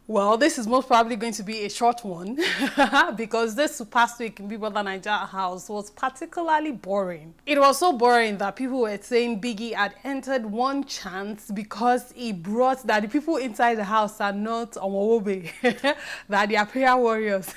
Well, this is most probably going to be a short one because this past week in Bbnaija house was particularly boring. It was so boring that people were saying Biggie had entered one chance because he brought that the people inside the house are not Omowobe, that they are prayer warriors.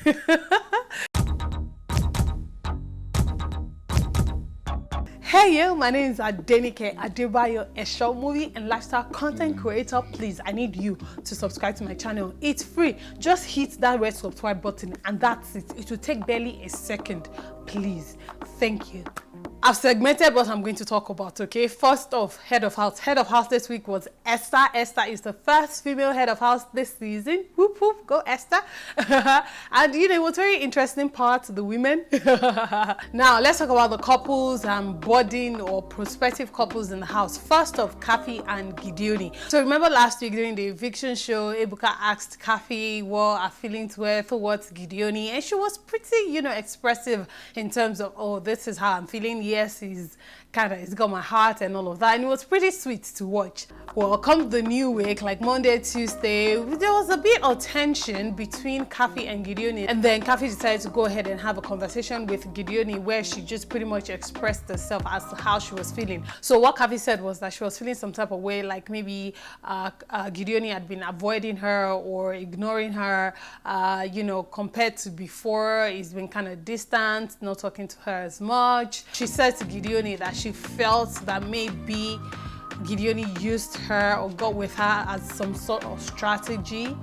Hey yo, my name is Adenike, Adebayo-Esho, movie and lifestyle content creator. Please, I need you to subscribe to my channel. It's free. Just hit that red subscribe button and that's it. It will take barely a second. Please. Thank you. I've segmented what I'm going to talk about, okay? First off, head of house. Head of house this week was Esther. Esther is the first female head of house this season. Whoop, whoop, go Esther. And you know, it was very interesting part, the women. Now, let's talk about the couples and budding or prospective couples in the house. First off, Kafi and Gideoni. So remember last week during the eviction show, Ebuka asked Kafi what her feelings were towards Gideoni, and she was pretty, you know, expressive in terms of, oh, this is how I'm feeling. Yes, he's got my heart and all of that, and it was pretty sweet to watch. Well, come the new week, like Monday, Tuesday, there was a bit of tension between Kafi and Gideoni, and then Kafi decided to go ahead and have a conversation with Gideoni where she just pretty much expressed herself as to how she was feeling. So what Kafi said was that she was feeling some type of way, like maybe Gideoni had been avoiding her or ignoring her, you know, compared to before. He's been kind of distant, not talking to her as much. She said to Gideoni that she felt that maybe Gideoni used her or got with her as some sort of strategy,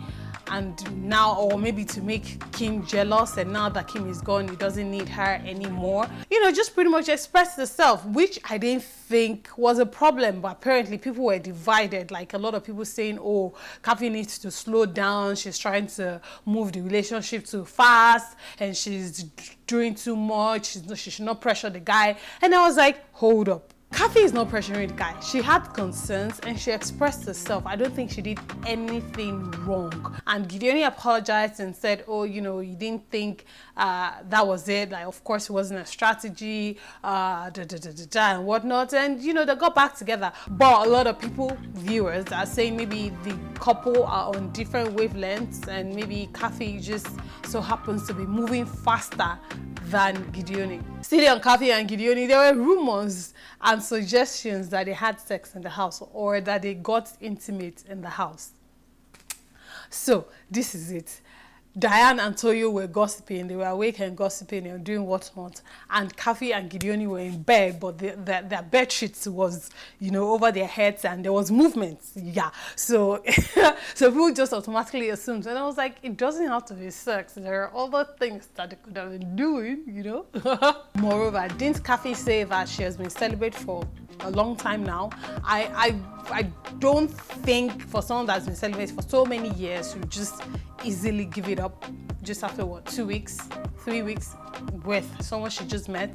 and now, or maybe to make Kim jealous, and now that Kim is gone, he doesn't need her anymore. You know, just pretty much expressed herself, which I didn't think was a problem, but apparently people were divided. Like a lot of people saying, oh, Kafi needs to slow down, she's trying to move the relationship too fast, and she's doing too much, she should not pressure the guy. And I was like, hold up. Kafi is not pressuring the guy. She had concerns and she expressed herself. I don't think she did anything wrong. And Gideoni apologized and said, oh, you know, you didn't think that was it. Like, of course, it wasn't a strategy, and whatnot. And, you know, they got back together. But a lot of people, viewers, are saying maybe the couple are on different wavelengths and maybe Kafi just so happens to be moving faster than Gideoni. Still on Kafi and Gideoni, there were rumors and suggestions that they had sex in the house or that they got intimate in the house. So this is it. Diane and Touyo were gossiping. They were awake and gossiping and doing whatnot. And Kafi and Gideoni were in bed, but their bed sheets was, you know, over their heads, and there was movement. Yeah. So, so people just automatically assumed. And I was like, it doesn't have to be sex. There are other things that they could have been doing, you know. Moreover, didn't Kafi say that she has been celibate for a long time now? I don't think for someone that's been celibate for so many years, you just easily give it up just after what, 2 weeks, 3 weeks with someone she just met.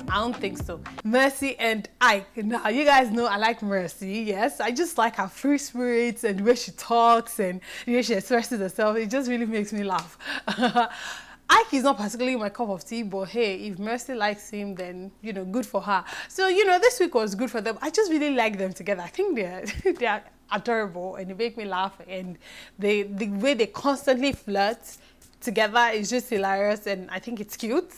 I don't think so. Mercy and Ike. Now, you guys know I like Mercy. Yes, I just like her free spirits and the way she talks and the way she expresses herself. It just really makes me laugh. Ike is not particularly my cup of tea, but hey, if Mercy likes him, then, you know, good for her. So, you know, this week was good for them. I just really like them together. I think they're adorable and they make me laugh, and the way they constantly flirt together is just hilarious, and I think it's cute.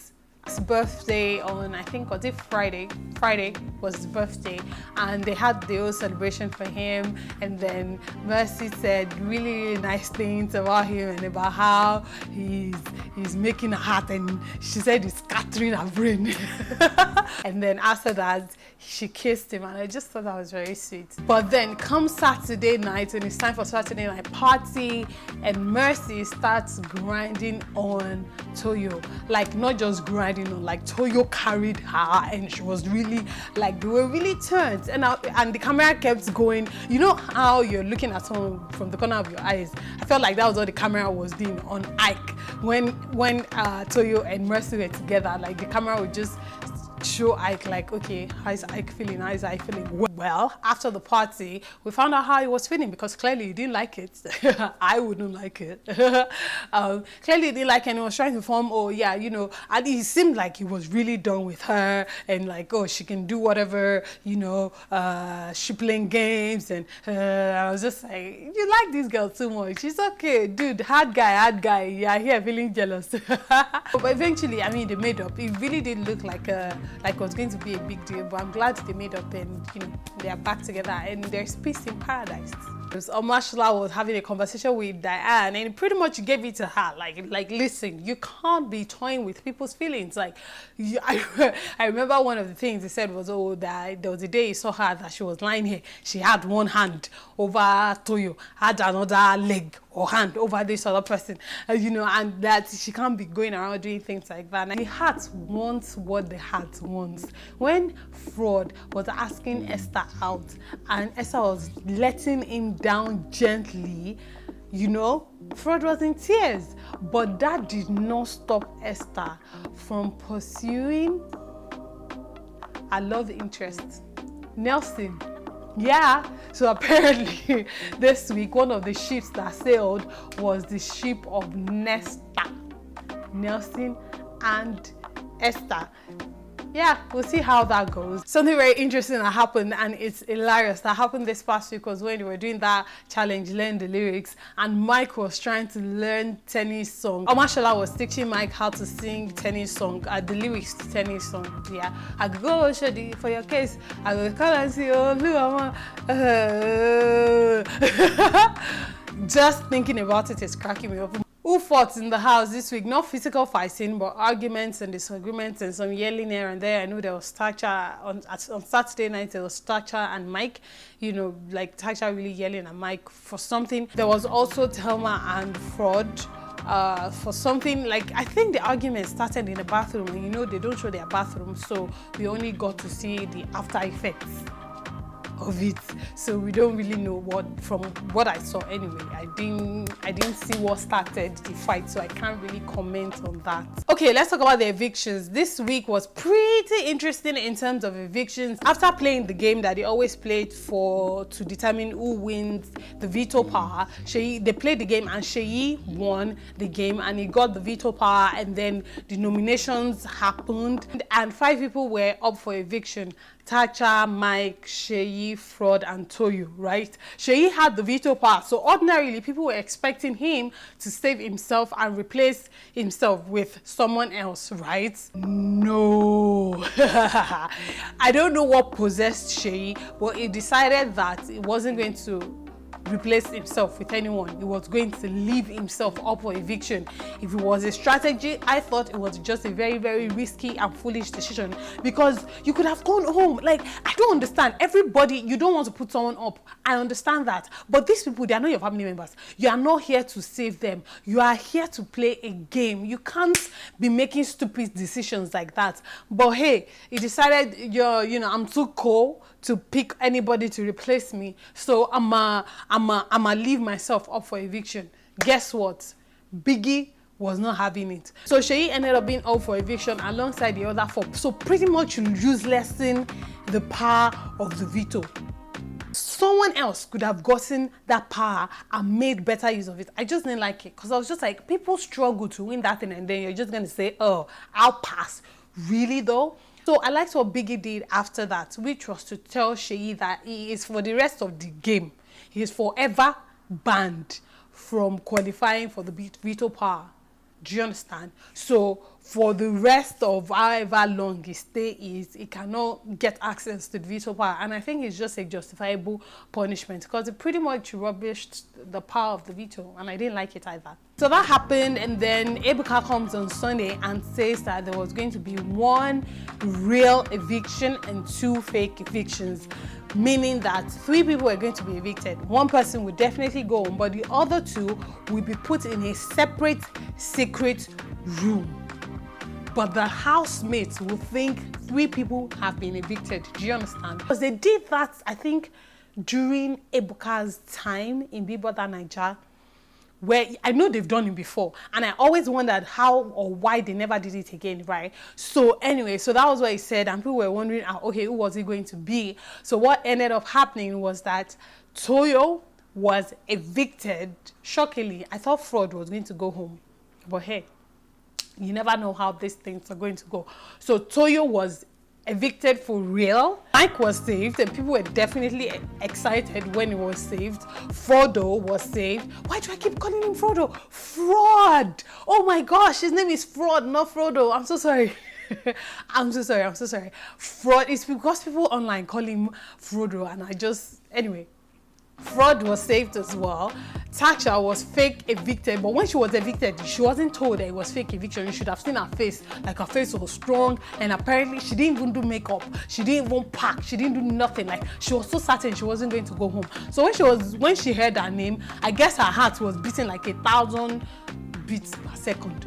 His birthday on, I think, was it Friday? Friday was his birthday, and they had the whole celebration for him, and then Mercy said really, really nice things about him and about how he's making a heart, and she said he's scattering her brain. And then after that, she kissed him, and I just thought that was very sweet. But then come Saturday night, and it's time for Saturday night party, and Mercy starts grinding on Touyo. Like, not just grinding on, like Touyo carried her, and she was really, like, they were really turned, and the camera kept going. You know how you're looking at someone from the corner of your eyes? I felt like that was what the camera was doing on Ike when Touyo and Mercy were together. Like, the camera would just show Ike like, okay, how's Ike feeling? How's Ike feeling? Well, after the party, we found out how he was feeling because clearly he didn't like it. I wouldn't like it. Clearly he didn't like it and he was trying to form, oh yeah, you know, and he seemed like he was really done with her and like, oh, she can do whatever, you know, she playing games and I was just like, you like this girl too much. She's okay, dude, hard guy. Yeah, here feeling jealous. But eventually, I mean, they made up. It really did look like it was going to be a big deal, but I'm glad they made up and, you know, they are back together and there's peace in paradise. Omashola was having a conversation with Diane and he pretty much gave it to her like listen, you can't be toying with people's feelings. Like I remember one of the things he said was, oh, that there was a day he saw her that she was lying here, she had one hand over Touyo, had another leg or hand over this other person, you know, and that she can't be going around doing things like that. And the heart wants what the heart wants. When Fraud was asking Esther out and Esther was letting him down gently, you know, Fraud was in tears, but that did not stop Esther from pursuing a love interest, Nelson. Yeah, so apparently this week one of the ships that sailed was the ship of Nesta, Nelson and Esther. Yeah, we'll see how that goes. Something very interesting that happened, and it's hilarious, that happened this past week was when they were doing that challenge, learn the lyrics, and Mike was trying to learn tennis song. Omashola was teaching Mike how to sing tennis song, the lyrics to tennis song. Yeah, I could go show the for your case. I will call and see, oh, just thinking about it is cracking me up. Who fought in the house this week? Not physical fighting, but arguments and disagreements and some yelling here and there. I know there was Tacha on Saturday night. There was Tacha and Mike. You know, like Tacha really yelling at Mike for something. There was also Thelma and Fraud for something. Like, I think the argument started in the bathroom, and you know they don't show their bathroom, so we only got to see the after effects of it, so we don't really know what, from what I saw anyway. I didn't see what started the fight, so I can't really comment on that. Okay, let's talk about the evictions. This week was pretty interesting in terms of evictions. After playing the game that they always played to determine who wins the veto power, they played the game and Seyi won the game and he got the veto power, and then the nominations happened and 5 people were up for eviction. Tacha, Mike, Seyi, Fraud, and Touyo, right? Seyi had the veto power, so ordinarily people were expecting him to save himself and replace himself with someone else, right? No. I don't know what possessed Seyi, but he decided that he wasn't going to replace himself with anyone. He was going to leave himself up for eviction. If it was a strategy, I thought it was just a very, very risky and foolish decision, because you could have gone home. Like, I don't understand. Everybody, you don't want to put someone up. I understand that. But these people, they are not your family members. You are not here to save them. You are here to play a game. You can't be making stupid decisions like that. But hey, he decided, you know, I'm too cool to pick anybody to replace me, so I'ma leave myself up for eviction. Guess what? Biggie was not having it. So Seyi ended up being up for eviction alongside the other 4. So pretty much uselessing the power of the veto. Someone else could have gotten that power and made better use of it. I just didn't like it, because I was just like, people struggle to win that thing and then you're just going to say, oh, I'll pass. Really though? So I liked what Biggie did after that, which was to tell Seyi that he is, for the rest of the game, he is forever banned from qualifying for the veto power. Do you understand? So for the rest of however long his stay is, he cannot get access to the veto power. And I think it's just a justifiable punishment, because it pretty much rubbished the power of the veto, and I didn't like it either. So that happened, and then Ebuka comes on Sunday and says that there was going to be 1 real eviction and 2 fake evictions, meaning that 3 people were going to be evicted. 1 person would definitely go home, but the other 2 will be put in a separate, secret room. But the housemates will think 3 people have been evicted. Do you understand? Because they did that, I think, during Ebuka's time in Bbnaija, where I know they've done it before, and I always wondered how or why they never did it again, right? So anyway, so that was what he said, and people were wondering, okay, who was it going to be? So what ended up happening was that Touyo was evicted. Shockingly, I thought Fraud was going to go home, but hey, you never know how these things are going to go. So Touyo was evicted for real. Mike was saved, and people were definitely excited when he was saved. Frodo was saved. Why do I keep calling him Frodo? Fraud! Oh my gosh, his name is Fraud, not Frodo. I'm so sorry. I'm so sorry. Fraud is because people online call him Frodo, and I just, anyway. Fraud was saved as well. Tacha was fake evicted, but when she was evicted, she wasn't told that it was fake eviction. You should have seen her face. Like, her face was strong, and apparently she didn't even do makeup. She didn't even pack. She didn't do nothing. Like, she was so certain she wasn't going to go home. So when she heard her name, I guess her heart was beating like 1,000 beats per second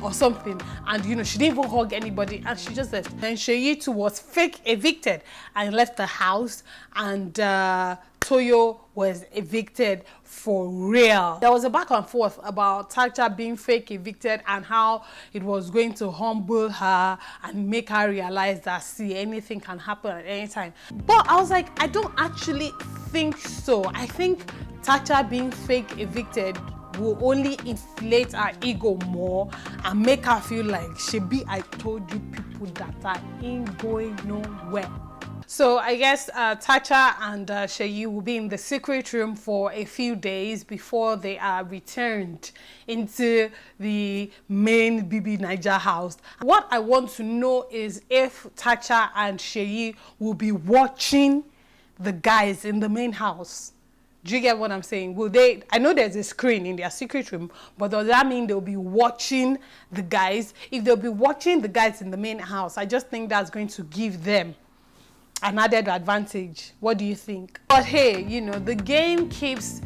or something, and you know, she didn't even hug anybody, and she just left. And Seyi too was fake evicted and left the house, and Touyo was evicted for real. There was a back and forth about Tacha being fake evicted and how it was going to humble her and make her realize that, see, anything can happen at any time. But I was like, I don't actually think so. I think Tacha being fake evicted will only inflate her ego more and make her feel like, shebi, I told you people that I ain't going nowhere. So I guess Tacha and Seyi will be in the secret room for a few days before they are returned into the main Bbnaija house. What I want to know is if Tacha and Seyi will be watching the guys in the main house. Do you get what I'm saying? Will they? I know there's a screen in their secret room, but does that mean they'll be watching the guys? If they'll be watching the guys in the main house, I just think that's going to give them an added advantage. What do you think? But hey, you know, the game keeps,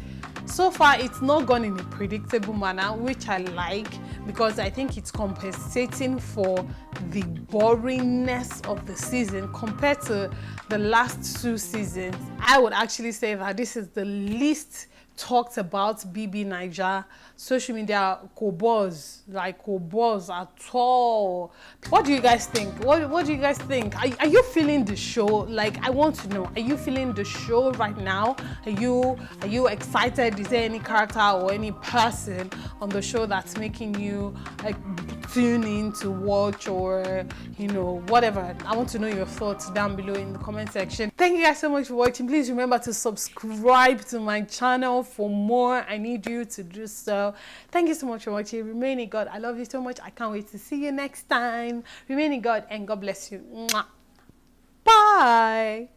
so far it's not gone in a predictable manner, which I like, because I think it's compensating for the boringness of the season compared to the last 2 seasons. I would actually say that this is the least talked about Bbnaija social media cobos, like cobos at all. What do you guys think? What do you guys think? Are you feeling the show? Like, I want to know, are you feeling the show right now? Are you excited? Is there any character or any person on the show that's making you like tune in to watch, or you know, whatever? I want to know your thoughts down below in the comment section. Thank you guys so much for watching. Please remember to subscribe to my channel for more. I need you to do so. Thank you so much for watching. Remain in God. I love you so much. I can't wait to see you next time. Remain in God, and God bless you. Mwah. Bye.